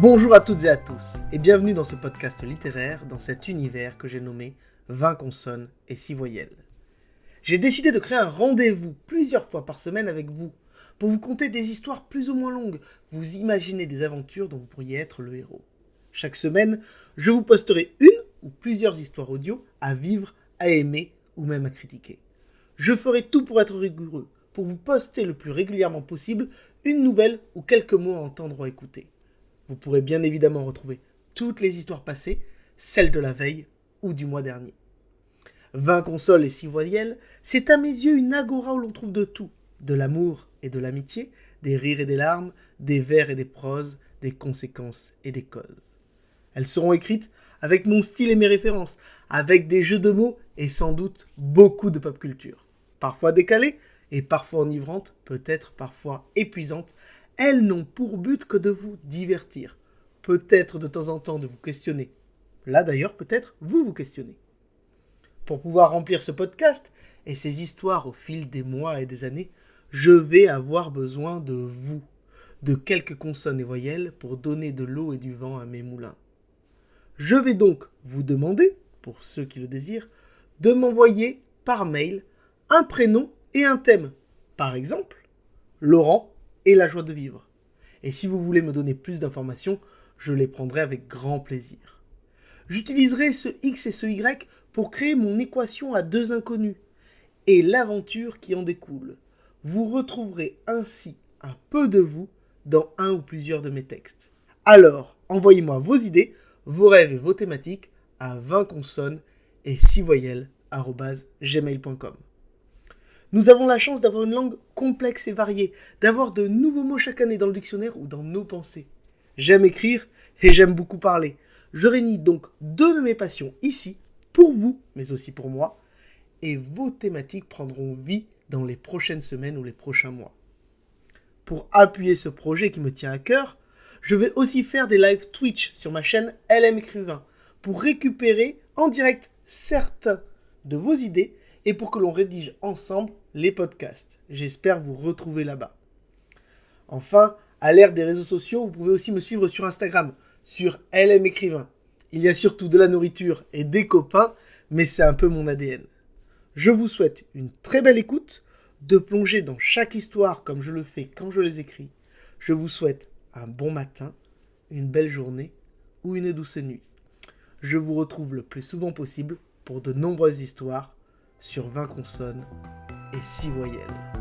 Bonjour à toutes et à tous, et bienvenue dans ce podcast littéraire, dans cet univers que j'ai nommé 20 consonnes et 6 voyelles. J'ai décidé de créer un rendez-vous plusieurs fois par semaine avec vous, pour vous conter des histoires plus ou moins longues, vous imaginer des aventures dont vous pourriez être le héros. Chaque semaine, je vous posterai une ou plusieurs histoires audio à vivre, à aimer ou même à critiquer. Je ferai tout pour être rigoureux, pour vous poster le plus régulièrement possible une nouvelle ou quelques mots à entendre ou à écouter. Vous pourrez bien évidemment retrouver toutes les histoires passées, celles de la veille ou du mois dernier. 20 consoles et 6 voyelles, c'est à mes yeux une agora où l'on trouve de tout. De l'amour et de l'amitié, des rires et des larmes, des vers et des proses, des conséquences et des causes. Elles seront écrites avec mon style et mes références, avec des jeux de mots et sans doute beaucoup de pop culture. Parfois décalées et parfois enivrantes, peut-être parfois épuisantes, elles n'ont pour but que de vous divertir. Peut-être de temps en temps de vous questionner. Là d'ailleurs, peut-être vous questionnez. Pour pouvoir remplir ce podcast et ces histoires au fil des mois et des années, je vais avoir besoin de vous, de quelques consonnes et voyelles pour donner de l'eau et du vent à mes moulins. Je vais donc vous demander, pour ceux qui le désirent, de m'envoyer par mail un prénom et un thème. Par exemple, Laurent et la joie de vivre. Et si vous voulez me donner plus d'informations, je les prendrai avec grand plaisir. J'utiliserai ce X et ce Y pour créer mon équation à deux inconnus et l'aventure qui en découle. Vous retrouverez ainsi un peu de vous dans un ou plusieurs de mes textes. Alors, envoyez-moi vos idées, vos rêves et vos thématiques à 20 consonnes et 6 voyelles @gmail.com. Nous avons la chance d'avoir une langue complexe et variée, d'avoir de nouveaux mots chaque année dans le dictionnaire ou dans nos pensées. J'aime écrire et j'aime beaucoup parler. Je réunis donc deux de mes passions ici, pour vous, mais aussi pour moi, et vos thématiques prendront vie dans les prochaines semaines ou les prochains mois. Pour appuyer ce projet qui me tient à cœur, je vais aussi faire des lives Twitch sur ma chaîne LM Écrivain pour récupérer en direct certains de vos idées et pour que l'on rédige ensemble les podcasts. J'espère vous retrouver là-bas. Enfin, à l'ère des réseaux sociaux, vous pouvez aussi me suivre sur Instagram, sur LM Écrivain. Il y a surtout de la nourriture et des copains, mais c'est un peu mon ADN. Je vous souhaite une très belle écoute, de plonger dans chaque histoire comme je le fais quand je les écris. Je vous souhaite un bon matin, une belle journée ou une douce nuit. Je vous retrouve le plus souvent possible pour de nombreuses histoires sur 20 consonnes et 6 voyelles.